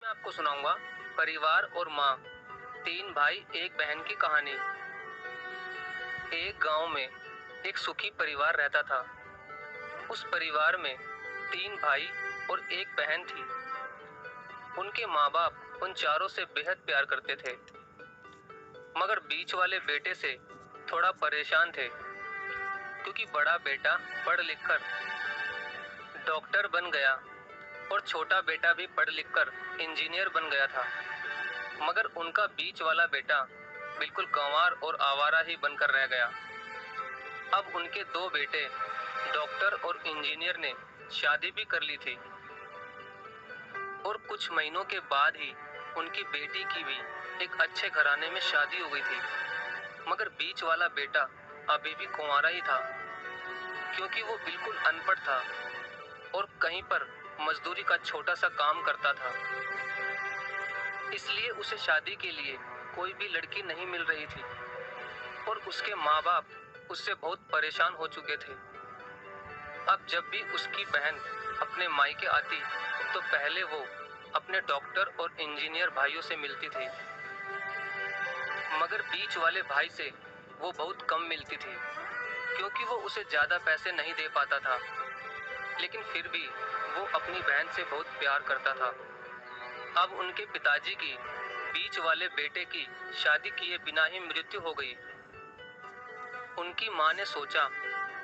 मैं आपको सुनाऊंगा परिवार और माँ, तीन भाई एक बहन की कहानी। एक गांव में एक सुखी परिवार रहता था। उस परिवार में तीन भाई और एक बहन थी। उनके माँ बाप उन चारों से बेहद प्यार करते थे, मगर बीच वाले बेटे से थोड़ा परेशान थे, क्योंकि बड़ा बेटा पढ़ लिख कर डॉक्टर बन गया और छोटा बेटा भी पढ़ लिख कर इंजीनियर बन गया था। मगर उनका बीच वाला बेटा बिल्कुल गंवार और आवारा ही बनकर रह गया। अब उनके दो बेटे डॉक्टर और इंजीनियर ने शादी भी कर ली थी और कुछ महीनों के बाद ही उनकी बेटी की भी एक अच्छे घराने में शादी हो गई थी। मगर बीच वाला बेटा अभी भी कुंवारा ही था, क्योंकि वो बिल्कुल अनपढ़ था और कहीं पर मजदूरी का छोटा सा काम करता था। इसलिए उसे शादी के लिए कोई भी लड़की नहीं मिल रही थी और उसके माँ बाप उससे बहुत परेशान हो चुके थे। अब जब भी उसकी बहन अपने मायके आती तो पहले वो अपने डॉक्टर और इंजीनियर भाइयों से मिलती थी, मगर बीच वाले भाई से वो बहुत कम मिलती थी, क्योंकि वो उसे ज़्यादा पैसे नहीं दे पाता था। लेकिन फिर भी वो अपनी बहन से बहुत प्यार करता था। अब उनके पिताजी की बीच वाले बेटे की शादी किए बिना ही मृत्यु हो गई। उनकी माँ ने सोचा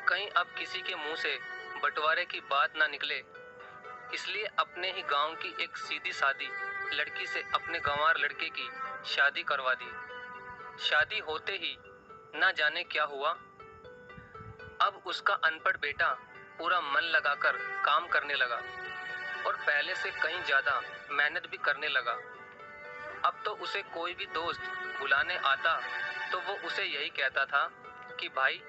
कहीं अब किसी के मुंह से बंटवारे की बात ना निकले, इसलिए अपने ही गांव की एक सीधी सादी लड़की से अपने गंवार लड़के की शादी करवा दी। शादी होते ही ना जाने क्या हुआ, अब उसका अनपढ़ बेटा पूरा मन लगाकर काम करने लगा और पहले से कहीं ज्यादा मेहनत भी करने लगा। अब तो उसे कोई भी दोस्त बुलाने आता तो वो उसे यही कहता था कि भाई,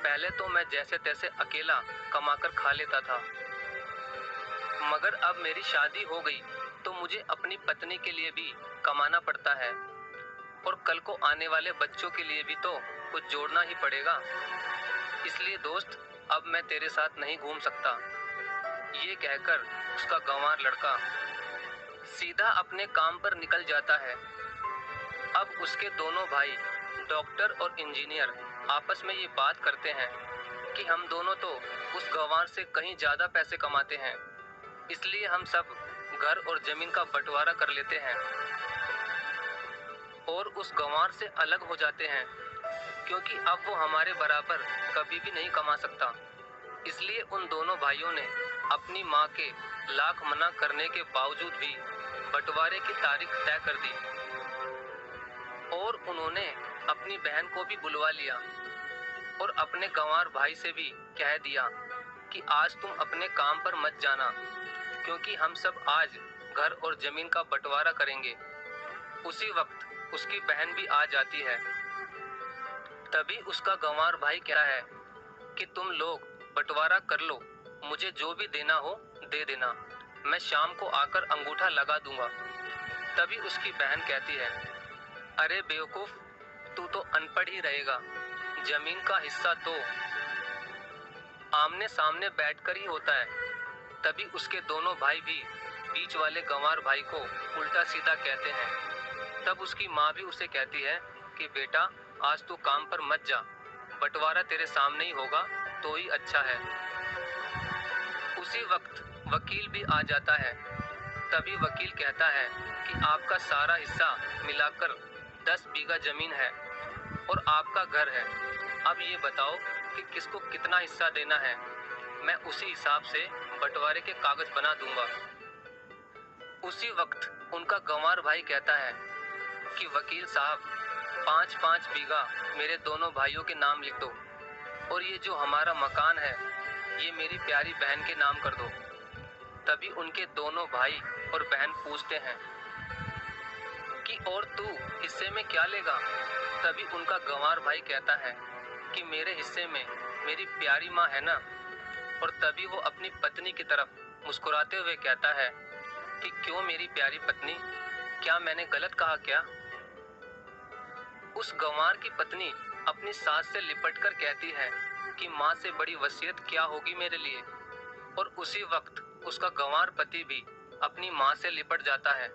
पहले तो मैं जैसे तैसे अकेला कमाकर खा लेता था, मगर अब मेरी शादी हो गई तो मुझे अपनी पत्नी के लिए भी कमाना पड़ता है और कल को आने वाले बच्चों के लिए भी तो कुछ जोड़ना ही पड़ेगा। इसलिए दोस्त, अब मैं तेरे साथ नहीं घूम सकता। ये कहकर उसका गंवार लड़का सीधा अपने काम पर निकल जाता है। अब उसके दोनों भाई डॉक्टर और इंजीनियर आपस में ये बात करते हैं कि हम दोनों तो उस गंवार से कहीं ज्यादा पैसे कमाते हैं, इसलिए हम सब घर और जमीन का बंटवारा कर लेते हैं और उस गंवार से अलग हो जाते हैं, क्योंकि अब वो हमारे बराबर कभी भी नहीं कमा सकता। इसलिए उन दोनों भाइयों ने अपनी माँ के लाख मना करने के बावजूद भी बंटवारे की तारीख तय कर दी और उन्होंने अपनी बहन को भी बुलवा लिया और अपने गंवार भाई से भी कह दिया कि आज तुम अपने काम पर मत जाना, क्योंकि हम सब आज घर और जमीन का बंटवारा करेंगे। उसी वक्त उसकी बहन भी आ जाती है। तभी उसका गंवार भाई कहता है कि तुम लोग बंटवारा कर लो, मुझे जो भी देना हो दे देना, मैं शाम को आकर अंगूठा लगा दूंगा। तभी उसकी बहन कहती है, अरे बेवकूफ, तू तो अनपढ़ ही रहेगा, जमीन का हिस्सा तो आमने सामने बैठकर ही होता है। तभी उसके दोनों भाई भी बीच वाले गंवार भाई को उल्टा सीधा कहते हैं। तब उसकी माँ भी उसे कहती है कि बेटा, आज तू काम पर मत जा, बंटवारा तेरे सामने ही होगा तो ही अच्छा है। उसी वक्त वकील भी आ जाता है। तभी वकील कहता है कि आपका सारा हिस्सा मिलाकर 10 बीघा जमीन है और आपका घर है। अब ये बताओ कि किसको कितना हिस्सा देना है, मैं उसी हिसाब से बंटवारे के कागज बना दूंगा। उसी वक्त उनका गंवार भाई कहता है कि वकील साहब, 5-5 बीघा मेरे दोनों भाइयों के नाम लिख दो और ये जो हमारा मकान है ये मेरी प्यारी बहन के नाम कर दो। तभी उनके दोनों भाई और बहन पूछते हैं कि और तू हिस्से में क्या लेगा। तभी उनका गंवार भाई कहता है कि मेरे हिस्से में मेरी प्यारी माँ है ना। और तभी वो अपनी पत्नी की तरफ मुस्कुराते हुए कहता है कि क्यों मेरी प्यारी पत्नी, क्या मैंने गलत कहा क्या। उस गंवार की पत्नी अपनी सास से लिपटकर कहती है कि माँ से बड़ी वसीयत क्या होगी मेरे लिए। और उसी वक्त उसका गंवार पति भी अपनी माँ से लिपट जाता है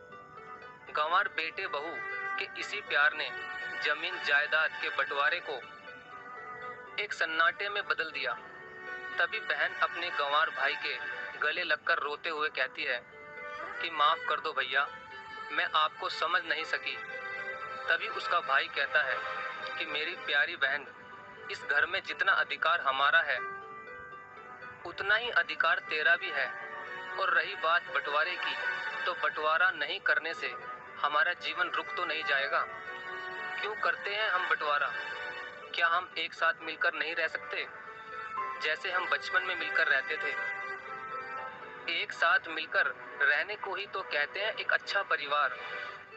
गंवार बेटे बहू के इसी प्यार ने जमीन जायदाद के बंटवारे को एक सन्नाटे में बदल दिया। तभी बहन अपने गंवार भाई के गले लगकर रोते हुए कहती है कि माफ कर दो भैया, मैं आपको समझ नहीं सकी। तभी उसका भाई कहता है कि मेरी प्यारी बहन, इस घर में जितना अधिकार हमारा है उतना ही अधिकार तेरा भी है। और रही बात बंटवारे की, तो बंटवारा नहीं करने से हमारा जीवन रुक तो नहीं जाएगा। क्यों करते हैं हम बंटवारा? क्या हम एक साथ मिलकर नहीं रह सकते, जैसे हम बचपन में मिलकर रहते थे? एक साथ मिलकर रहने को ही तो कहते हैं एक अच्छा परिवार,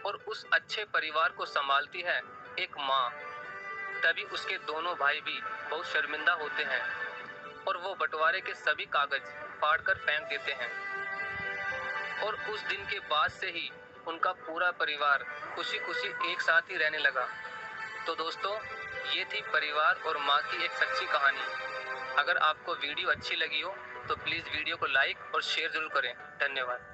और उस अच्छे परिवार को संभालती है एक माँ। तभी उसके दोनों भाई भी बहुत शर्मिंदा होते हैं और वो बंटवारे के सभी कागज फाड़कर फेंक देते हैं। और उस दिन के बाद से ही उनका पूरा परिवार खुशी खुशी एक साथ ही रहने लगा। तो दोस्तों, ये थी परिवार और माँ की एक सच्ची कहानी। अगर आपको वीडियो अच्छी लगी हो तो प्लीज़ वीडियो को लाइक और शेयर जरूर करें। धन्यवाद।